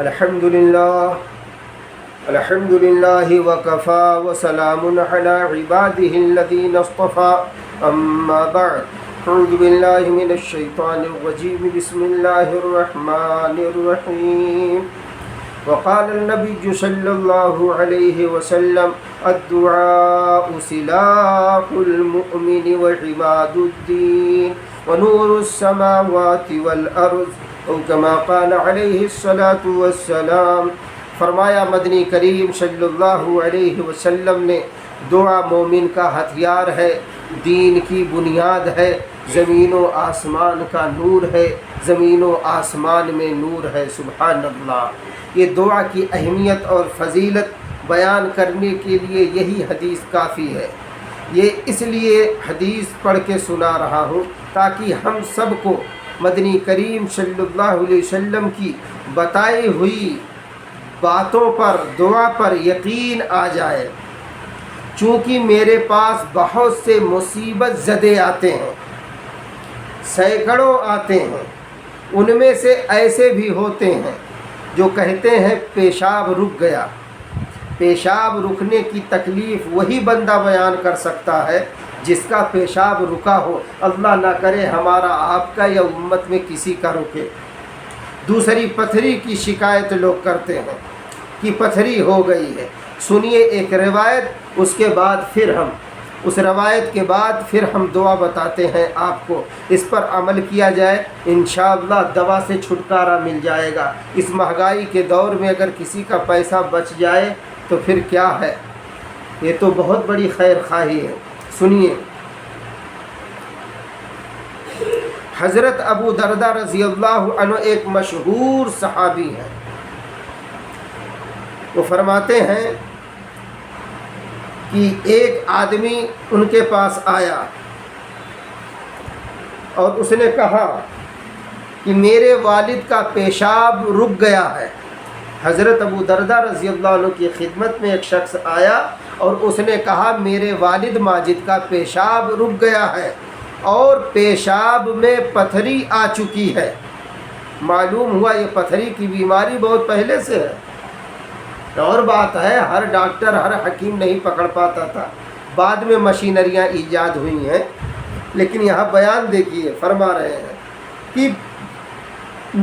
الحمد لله وكفى وسلام على عباده الذين اصطفى أما بعد أعوذ بالله من الشيطان الرجيم بسم الله الرحمن الرحيم وقال النبي صلى الله عليه وسلم الدعاء سلاح المؤمن وعماد الدين ونور السماوات والأرض او كما قال علیہ الصلاۃ والسلام۔ فرمایا مدنی کریم صلی اللہ علیہ وسلم نے دعا مومن کا ہتھیار ہے، دین کی بنیاد ہے، زمین و آسمان کا نور ہے، زمین و آسمان میں نور ہے۔ سبحان اللہ۔ یہ دعا کی اہمیت اور فضیلت بیان کرنے کے لیے یہی حدیث کافی ہے۔ یہ اس لیے حدیث پڑھ کے سنا رہا ہوں تاکہ ہم سب کو مدنی کریم صلی اللہ علیہ وسلم کی بتائی ہوئی باتوں پر، دعا پر یقین آ جائے۔ چونکہ میرے پاس بہت سے مصیبت زدے آتے ہیں، سینکڑوں آتے ہیں، ان میں سے ایسے بھی ہوتے ہیں جو کہتے ہیں پیشاب رک گیا۔ پیشاب رکنے کی تکلیف وہی بندہ بیان کر سکتا ہے جس کا پیشاب رکا ہو۔ اللہ نہ کرے ہمارا، آپ کا یا امت میں کسی کا رکے۔ دوسری پتھری کی شکایت لوگ کرتے ہیں کہ پتھری ہو گئی ہے۔ سنیے ایک روایت، اس کے بعد پھر ہم اس روایت کے بعد پھر ہم دعا بتاتے ہیں آپ کو۔ اس پر عمل کیا جائے، انشاءاللہ دوا سے چھٹکارا مل جائے گا۔ اس مہنگائی کے دور میں اگر کسی کا پیسہ بچ جائے تو پھر کیا ہے، یہ تو بہت بڑی خیر خواہی ہے۔ سنیے، حضرت ابو دردہ رضی اللہ عنہ ایک مشہور صحابی ہیں۔ وہ فرماتے ہیں کہ ایک آدمی ان کے پاس آیا اور اس نے کہا کہ میرے والد کا پیشاب رک گیا ہے۔ حضرت ابو دردہ رضی اللہ عنہ کی خدمت میں ایک شخص آیا اور اس نے کہا میرے والد ماجد کا پیشاب رک گیا ہے اور پیشاب میں پتھری آ چکی ہے۔ معلوم ہوا یہ پتھری کی بیماری بہت پہلے سے ہے، اور بات ہے ہر ڈاکٹر ہر حکیم نہیں پکڑ پاتا تھا، بعد میں مشینریاں ایجاد ہوئی ہیں۔ لیکن یہاں بیان دیکھیے، فرما رہے ہیں کہ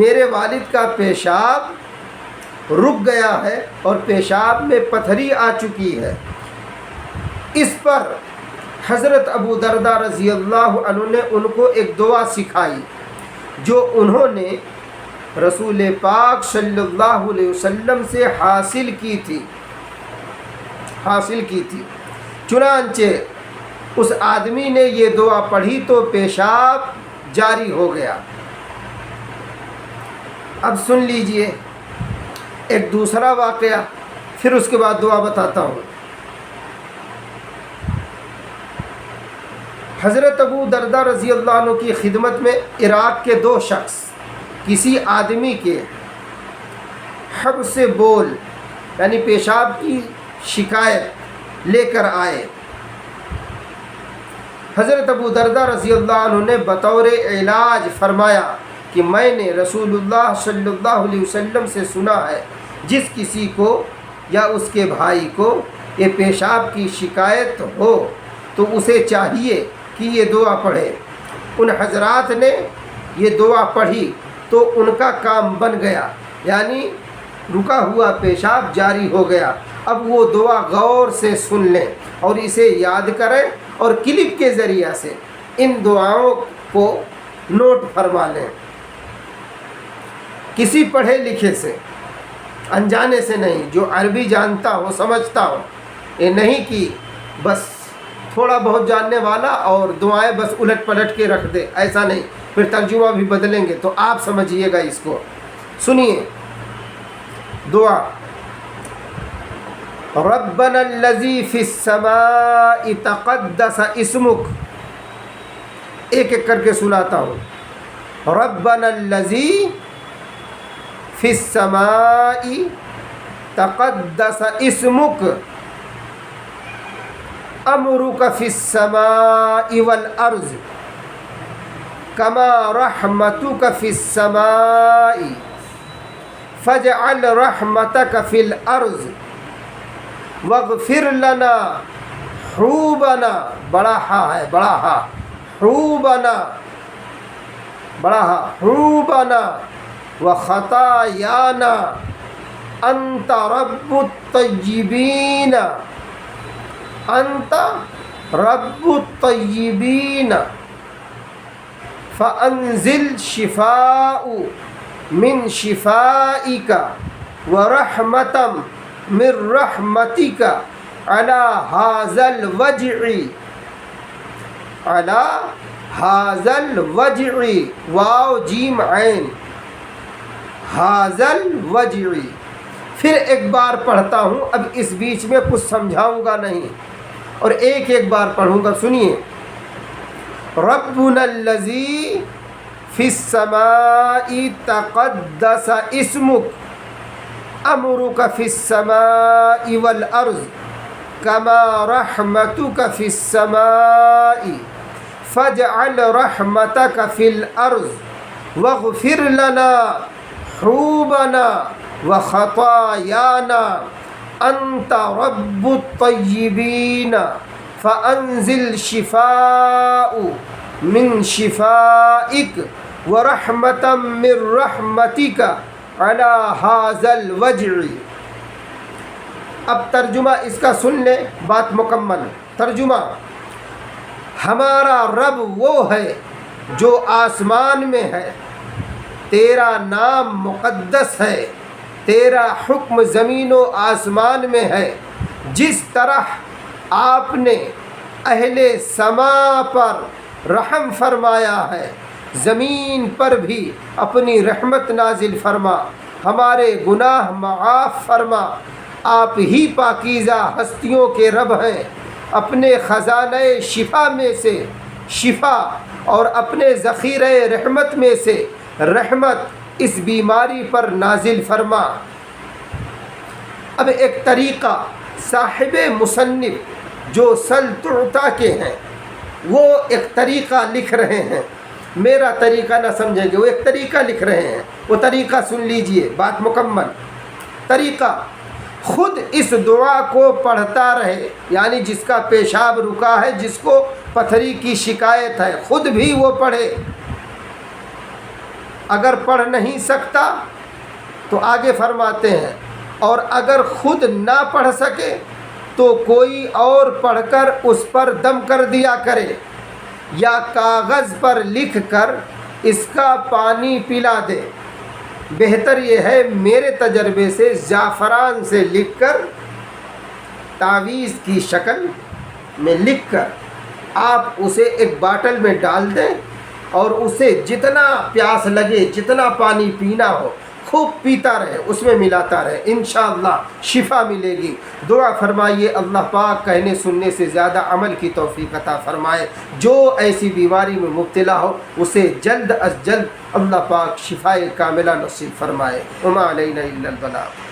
میرے والد کا پیشاب رک گیا ہے اور پیشاب میں پتھری آ چکی ہے۔ اس پر حضرت ابو دردہ رضی اللہ عنہ نے ان کو ایک دعا سکھائی جو انہوں نے رسول پاک صلی اللہ علیہ وسلم سے حاصل کی تھی۔ چنانچہ اس آدمی نے یہ دعا پڑھی تو پیشاب جاری ہو گیا۔ اب سن لیجئے ایک دوسرا واقعہ، پھر اس کے بعد دعا بتاتا ہوں۔ حضرت ابو دردہ رضی اللہ عنہ کی خدمت میں عراق کے دو شخص کسی آدمی کے حبس سے بول یعنی پیشاب کی شکایت لے کر آئے۔ حضرت ابو دردہ رضی اللہ عنہ نے بطور علاج فرمایا کہ میں نے رسول اللہ صلی اللہ علیہ وسلم سے سنا ہے جس کسی کو یا اس کے بھائی کو یہ پیشاب کی شکایت ہو تو اسے چاہیے کہ یہ دعا پڑھے۔ ان حضرات نے یہ دعا پڑھی تو ان کا کام بن گیا، یعنی رکا ہوا پیشاب جاری ہو گیا۔ اب وہ دعا غور سے سن لیں اور اسے یاد کریں اور کلپ کے ذریعہ سے ان دعاؤں کو نوٹ فرما لیں۔ کسی پڑھے لکھے سے، انجانے سے نہیں، جو عربی جانتا ہو سمجھتا ہو، یہ نہیں کہ بس تھوڑا بہت جاننے والا اور دعائیں بس الٹ پلٹ کے رکھ دے، ایسا نہیں، پھر ترجمہ بھی بدلیں گے تو آپ سمجھیے گا اس کو۔ سنیے دعا، ربنا الذی فی السماء تقدس اسمک، ایک ایک کر کے سناتا ہوں۔ ربنا الذی فی السماء تقدس اسمک امرک فی السماء والارض کما رحمتک فی السماء فاجعل رحمتك في الارض واغفر لنا حوبنا، بڑا ہا ہے، بڑا ہا، حوبنا، بڑا ہا، حوبنا وخطايانا انت رب الطيبين، انت رب الطيبين فانزل شفاء من شفائك ورحمة من رحمتك على هذا الوجع، على هذا الوجع، واو جیم عین، هذا الوجع۔ پھر ایک بار پڑھتا ہوں، اب اس بیچ میں کچھ سمجھاؤں گا نہیں، اور ایک ایک بار پڑھوں گا، سنیے۔ ربنا الذی فی السماء تقدس اسمک، امرک فی السماء والارض کما رحمتک فی السماء، فاجعل رحمتک فی الارض واغفر لنا حوبنا وخطايانا انت رب الطيبين فانزل شفاء من شفائك ورحمة من رحمتك على هذا الوجع۔ اب ترجمہ اس کا سن لیں، بات مکمل۔ ترجمہ: ہمارا رب وہ ہے جو آسمان میں ہے، تیرا نام مقدس ہے، تیرا حکم زمین و آسمان میں ہے۔ جس طرح آپ نے اہل سما پر رحم فرمایا ہے، زمین پر بھی اپنی رحمت نازل فرما، ہمارے گناہ معاف فرما۔ آپ ہی پاکیزہ ہستیوں کے رب ہیں، اپنے خزانہ شفا میں سے شفا اور اپنے ذخیرہ رحمت میں سے رحمت اس بیماری پر نازل فرما۔ اب ایک طریقہ صاحب مصنف جو سل تعطا کے ہیں، وہ ایک طریقہ لکھ رہے ہیں، میرا طریقہ نہ سمجھیں گے، وہ ایک طریقہ لکھ رہے ہیں، وہ طریقہ سن لیجئے، بات مکمل۔ طریقہ: خود اس دعا کو پڑھتا رہے، یعنی جس کا پیشاب رکا ہے، جس کو پتھری کی شکایت ہے، خود بھی وہ پڑھے۔ اگر پڑھ نہیں سکتا تو آگے فرماتے ہیں، اور اگر خود نہ پڑھ سکے تو کوئی اور پڑھ کر اس پر دم کر دیا کرے، یا کاغذ پر لکھ کر اس کا پانی پلا دے۔ بہتر یہ ہے میرے تجربے سے زعفران سے لکھ کر تعویذ کی شکل میں لکھ کر آپ اسے ایک باٹل میں ڈال دیں، اور اسے جتنا پیاس لگے، جتنا پانی پینا ہو، خوب پیتا رہے، اس میں ملاتا رہے، انشاءاللہ شفا ملے گی۔ دعا فرمائیے اللہ پاک کہنے سننے سے زیادہ عمل کی توفیق عطا فرمائے۔ جو ایسی بیماری میں مبتلا ہو اسے جلد از جلد اللہ پاک شفائے کاملہ نصیب فرمائے۔ وما علینا الا البلاغ۔